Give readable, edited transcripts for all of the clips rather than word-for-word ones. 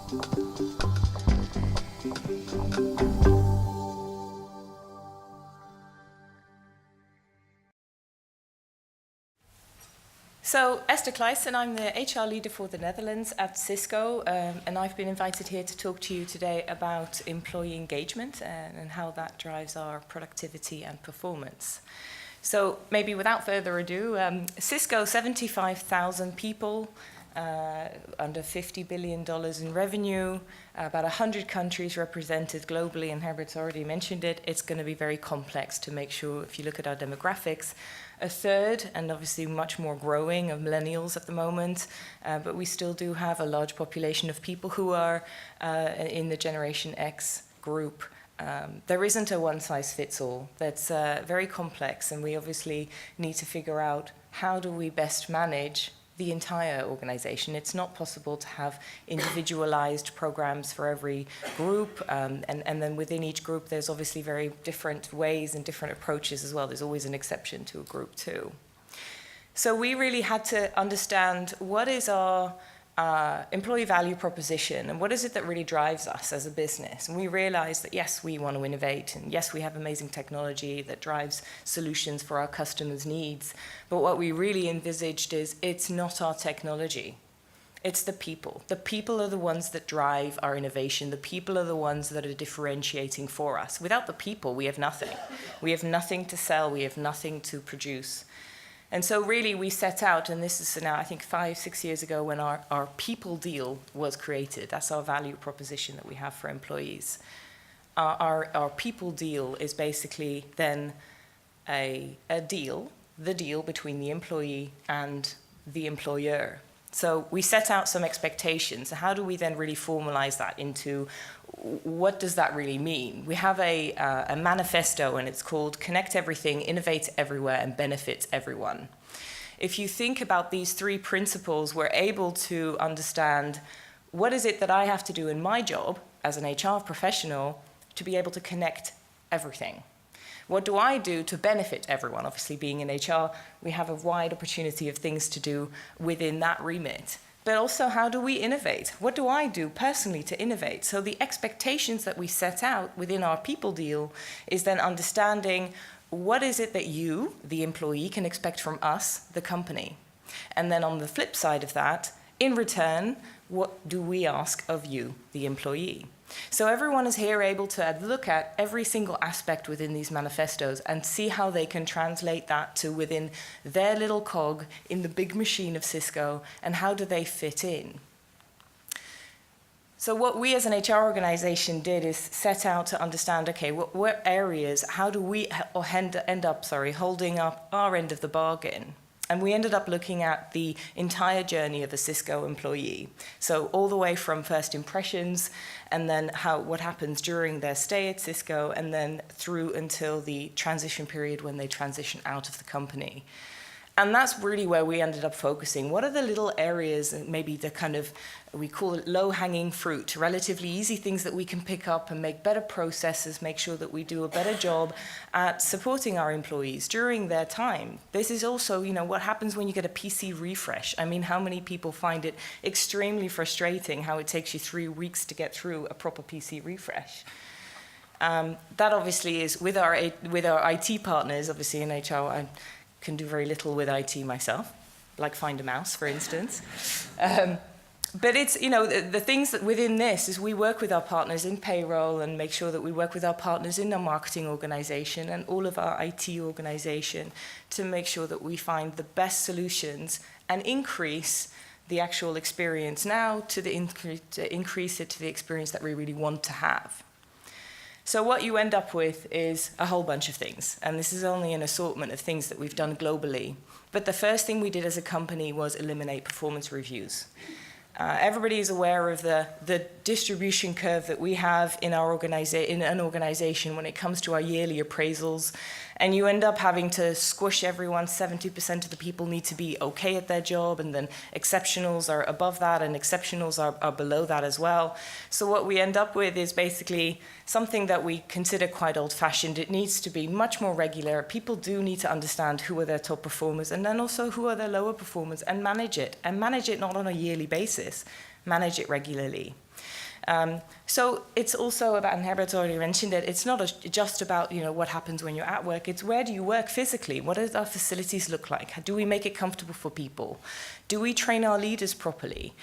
So, Esther Kleijsen, I'm the HR leader for the Netherlands at Cisco, and I've been invited here to talk to you today about employee engagement and how that drives our productivity and performance. So, maybe without further ado, Cisco, 75,000 people, under $50 billion in revenue, about 100 countries represented globally, and Herbert's already mentioned it. It's going to be very complex to make sure, if you look at our demographics, a third, and obviously much more growing, of millennials at the moment, but we still do have a large population of people who are in the Generation X group. There isn't a one-size-fits-all. That's very complex, and we obviously need to figure out how do we best manage the entire organization. It's not possible to have individualized programs for every group, and then within each group there's obviously very different ways and different approaches as well. There's always an exception to a group too. So we really had to understand what is our employee value proposition and what is it that really drives us as a business. And we realized that yes, we want to innovate, and yes, we have amazing technology that drives solutions for our customers' needs. But what we really envisaged is it's not our technology. It's the people. The people are the ones that drive our innovation. The people are the ones that are differentiating for us. Without the people, we have nothing. We have nothing to sell. We have nothing to produce. And so really we set out, and this is now I think 5-6 years ago when our people deal was created. That's our value proposition that we have for employees. Our people deal is basically then a deal, the deal between the employee and the employer. So we set out some expectations. How do we then really formalize that into what does that really mean? We have a manifesto, and it's called Connect Everything, Innovate Everywhere, and Benefit Everyone. If you think about these three principles, we're able to understand what is it that I have to do in my job as an HR professional to be able to connect everything. What do I do to benefit everyone? Obviously, being in HR, we have a wide opportunity of things to do within that remit. But also, how do we innovate? What do I do personally to innovate? So the expectations that we set out within our people deal is then understanding what is it that you, the employee, can expect from us, the company. And then on the flip side of that, in return, what do we ask of you, the employee? So everyone is here able to look at every single aspect within these manifestos and see how they can translate that to within their little cog in the big machine of Cisco, and how do they fit in. So what we as an HR organization did is set out to understand, okay, what areas, how do we end up holding up our end of the bargain? And we ended up looking at the entire journey of a Cisco employee. So all the way from first impressions, and then what happens during their stay at Cisco, and then through until the transition period when they transition out of the company. And that's really where we ended up focusing. What are the little areas, maybe the kind of, we call it low-hanging fruit, relatively easy things that we can pick up and make better processes, make sure that we do a better job at supporting our employees during their time. This is also, what happens when you get a PC refresh. I mean, how many people find it extremely frustrating how it takes you 3 weeks to get through a proper PC refresh? That obviously is with our IT partners, obviously in HR, I can do very little with IT myself, like find a mouse, for instance. But it's, the things that within this is we work with our partners in payroll and make sure that we work with our partners in our marketing organization and all of our IT organization to make sure that we find the best solutions and increase the actual experience now to increase it to the experience that we really want to have. So what you end up with is a whole bunch of things, and this is only an assortment of things that we've done globally. But the first thing we did as a company was eliminate performance reviews. Everybody is aware of the distribution curve that we have in an organization when it comes to our yearly appraisals. And you end up having to squish everyone. 70% of the people need to be okay at their job, and then exceptionals are above that, and exceptionals are below that as well. So what we end up with is basically something that we consider quite old-fashioned. It needs to be much more regular. People do need to understand who are their top performers, and then also who are their lower performers, and manage it. And manage it not on a yearly basis, manage it regularly. So it's also about, and Herbert's already mentioned it, it's not just about what happens when you're at work, it's where do you work physically? What does our facilities look like? Do we make it comfortable for people? Do we train our leaders properly?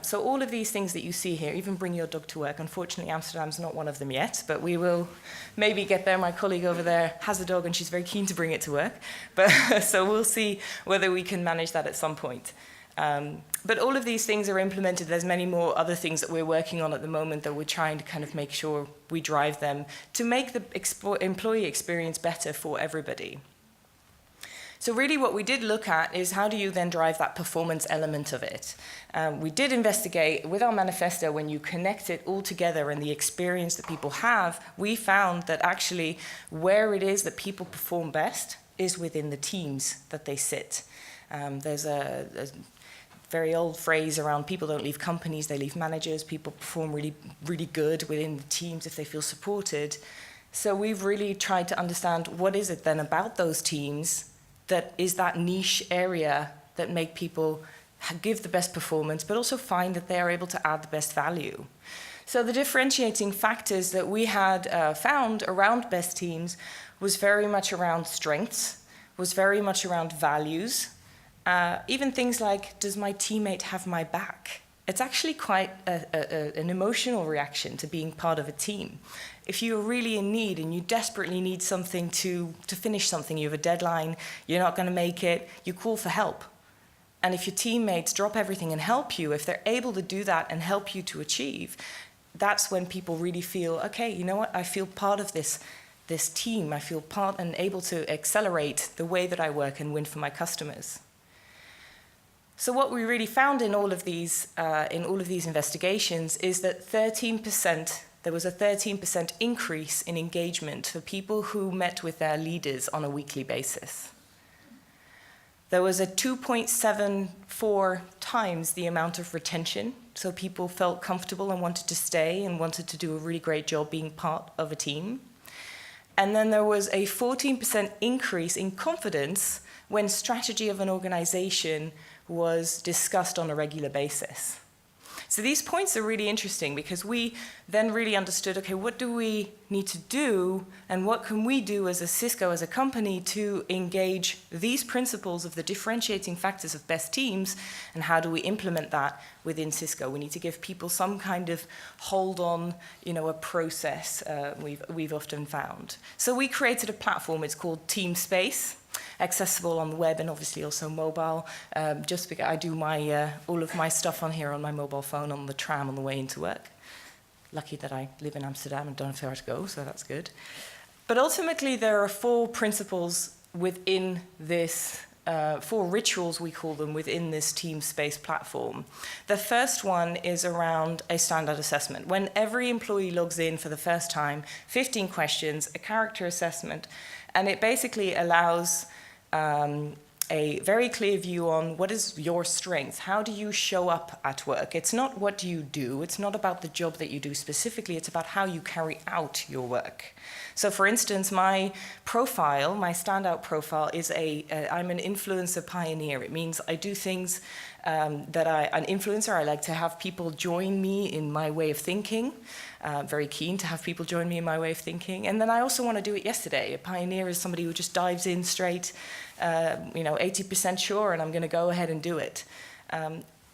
So all of these things that you see here, even bring your dog to work. Unfortunately, Amsterdam's not one of them yet, but we will maybe get there. My colleague over there has a dog and she's very keen to bring it to work. But so we'll see whether we can manage that at some point. But all of these things are implemented. There's many more other things that we're working on at the moment that we're trying to kind of make sure we drive them to make the employee experience better for everybody. So really what we did look at is how do you then drive that performance element of it. We did investigate with our manifesto, when you connect it all together and the experience that people have, we found that actually where it is that people perform best is within the teams that they sit. There's a very old phrase around people don't leave companies, they leave managers. People perform really, really good within the teams if they feel supported. So we've really tried to understand what is it then about those teams that is that niche area that make people give the best performance, but also find that they are able to add the best value. So the differentiating factors that we had found around best teams was very much around strengths, was very much around values, even things like, does my teammate have my back? It's actually quite an emotional reaction to being part of a team. If you're really in need and you desperately need something to finish something, you have a deadline, you're not going to make it, you call for help. And if your teammates drop everything and help you, if they're able to do that and help you to achieve, that's when people really feel, okay, you know what, I feel part of this team, I feel part and able to accelerate the way that I work and win for my customers. So what we really found in all of these investigations is that there was a 13% increase in engagement for people who met with their leaders on a weekly basis. There was a 2.74 times the amount of retention, so people felt comfortable and wanted to stay and wanted to do a really great job being part of a team. And then there was a 14% increase in confidence when strategy of an organization was discussed on a regular basis. So these points are really interesting because we then really understood, okay, what do we need to do and what can we do as a Cisco, as a company, to engage these principles of the differentiating factors of best teams, and how do we implement that within Cisco? We need to give people some kind of hold on, a process we've often found. So we created a platform, it's called Team Space, accessible on the web and obviously also mobile. Just because I do all of my stuff on here on my mobile phone on the tram on the way into work. Lucky that I live in Amsterdam and don't have far to go, so that's good. But ultimately, there are 4 principles within this, 4 rituals we call them within this Team Space platform. The first one is around a standard assessment. When every employee logs in for the first time, 15 questions, a character assessment, and it basically allows a very clear view on what is your strength. How do you show up at work? It's not what do you do. It's not about the job that you do specifically. It's about how you carry out your work. So for instance, my profile, my standout profile is I'm an influencer pioneer. It means I do things an influencer. I like to have people join me in my way of thinking. Very keen to have people join me in my way of thinking. And then I also want to do it yesterday. A pioneer is somebody who just dives in straight, 80% sure, and I'm going to go ahead and do it.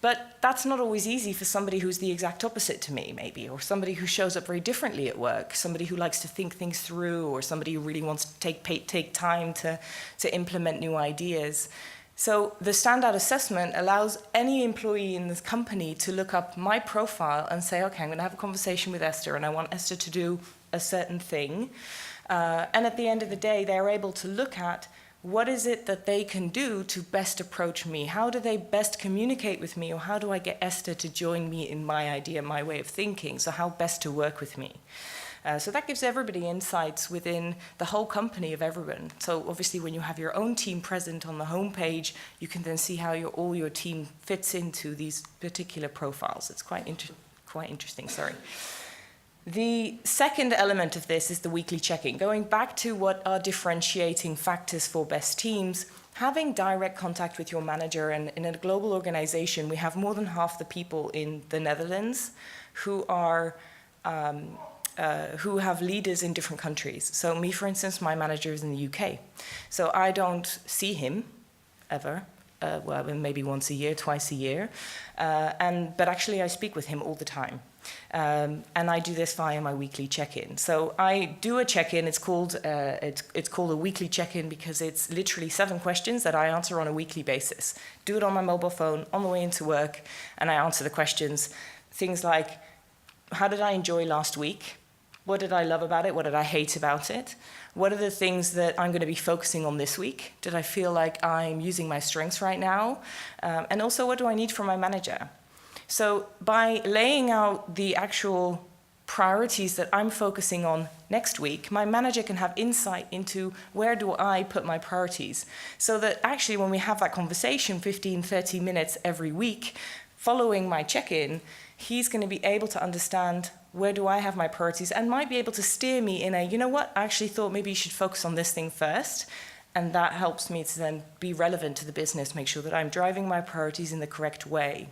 But that's not always easy for somebody who's the exact opposite to me, maybe, or somebody who shows up very differently at work, somebody who likes to think things through, or somebody who really wants to take time to implement new ideas. So the standout assessment allows any employee in this company to look up my profile and say, okay, I'm going to have a conversation with Esther, and I want Esther to do a certain thing. And at the end of the day, they're able to look at what is it that they can do to best approach me? How do they best communicate with me? Or how do I get Esther to join me in my idea, my way of thinking? So how best to work with me? So that gives everybody insights within the whole company of everyone. So obviously when you have your own team present on the homepage, you can then see how all your team fits into these particular profiles. It's quite interesting, sorry. The second element of this is the weekly check-in. Going back to what are differentiating factors for best teams, having direct contact with your manager, and in a global organization, we have more than half the people in the Netherlands who are who have leaders in different countries. So me, for instance, my manager is in the UK. So I don't see him ever, well, maybe once a year, twice a year. But actually I speak with him all the time. And I do this via my weekly check-in. So I do a check-in. It's called a weekly check-in because it's literally 7 questions that I answer on a weekly basis. Do it on my mobile phone on the way into work, and I answer the questions. Things like, how did I enjoy last week? What did I love about it? What did I hate about it? What are the things that I'm going to be focusing on this week? Did I feel like I'm using my strengths right now? And also, what do I need from my manager? So by laying out the actual priorities that I'm focusing on next week, my manager can have insight into where do I put my priorities. So that actually when we have that conversation 15, 30 minutes every week, following my check-in, he's going to be able to understand where do I have my priorities and might be able to steer me in a, you know what, I actually thought maybe you should focus on this thing first. And that helps me to then be relevant to the business, make sure that I'm driving my priorities in the correct way.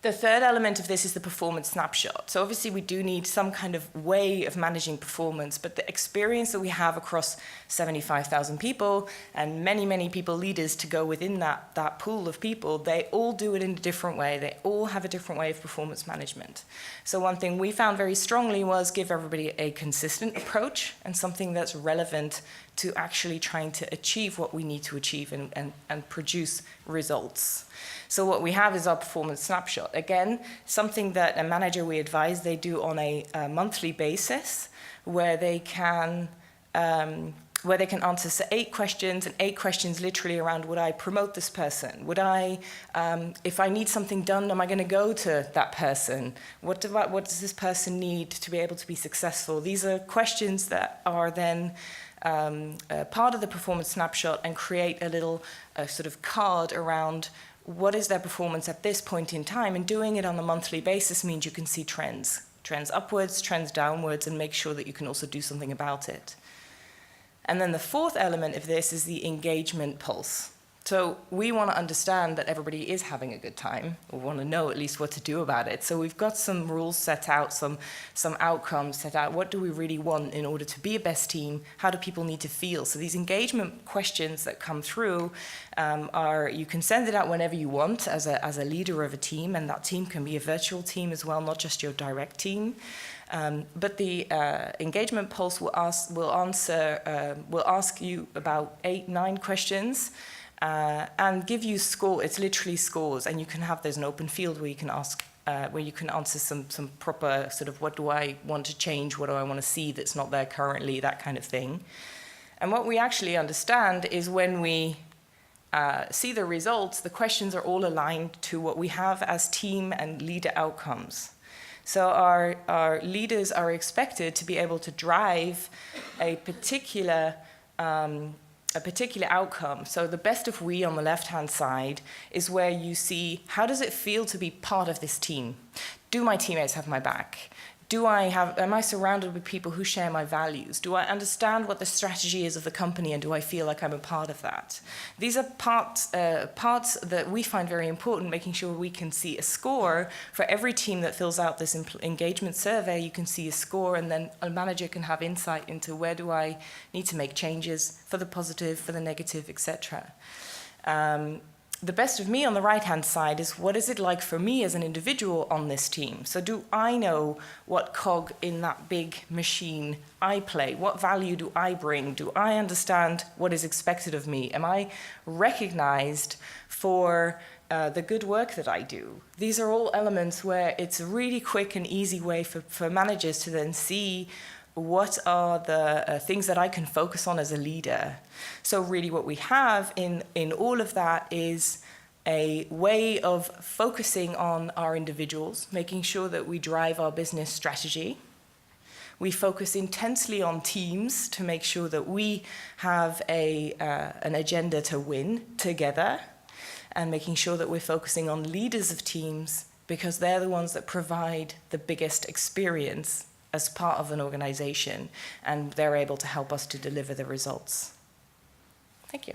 The third element of this is the performance snapshot. So obviously we do need some kind of way of managing performance, but the experience that we have across 75,000 people and many, many people leaders to go within that pool of people, they all do it in a different way. They all have a different way of performance management. So one thing we found very strongly was give everybody a consistent approach and something that's relevant to actually trying to achieve what we need to achieve and produce results. So what we have is our performance snapshot. Again, something that a manager we advise they do on a monthly basis, where they can answer 8 questions, and 8 questions literally around, would I promote this person? Would I, if I need something done, am I going to go to that person? What does this person need to be able to be successful? These are questions that are then part of the performance snapshot and create a little sort of card around what is their performance at this point in time, and doing it on a monthly basis means you can see trends upwards, trends downwards, and make sure that you can also do something about it. And then the fourth element of this is the engagement pulse. So we want to understand that everybody is having a good time. We want to know at least what to do about it. So we've got some rules set out, some outcomes set out. What do we really want in order to be a best team? How do people need to feel? So these engagement questions that come through you can send it out whenever you want as a leader of a team, and that team can be a virtual team as well, not just your direct team. But the engagement pulse will ask you about 8, 9 questions. And give you score. It's literally scores, and you can have, there's an open field where you can ask, where you can answer some proper sort of, what do I want to change, what do I want to see that's not there currently, that kind of thing. And what we actually understand is when we see the results, the questions are all aligned to what we have as team and leader outcomes. So our leaders are expected to be able to drive a particular outcome. So the best of we on the left-hand side is where you see, how does it feel to be part of this team? Do my teammates have my back? Am I surrounded with people who share my values? Do I understand what the strategy is of the company, and do I feel like I'm a part of that? These are parts that we find very important, making sure we can see a score. For every team that fills out this engagement survey, you can see a score, and then a manager can have insight into where do I need to make changes for the positive, for the negative, etc. The best of me on the right-hand side is, what is it like for me as an individual on this team? So do I know what cog in that big machine I play? What value do I bring? Do I understand what is expected of me? Am I recognized for the good work that I do? These are all elements where it's a really quick and easy way for managers to then see what are the things that I can focus on as a leader. So really what we have in all of that is a way of focusing on our individuals, making sure that we drive our business strategy. We focus intensely on teams to make sure that we have an agenda to win together, and making sure that we're focusing on leaders of teams because they're the ones that provide the biggest experience as part of an organization, and they're able to help us to deliver the results. Thank you.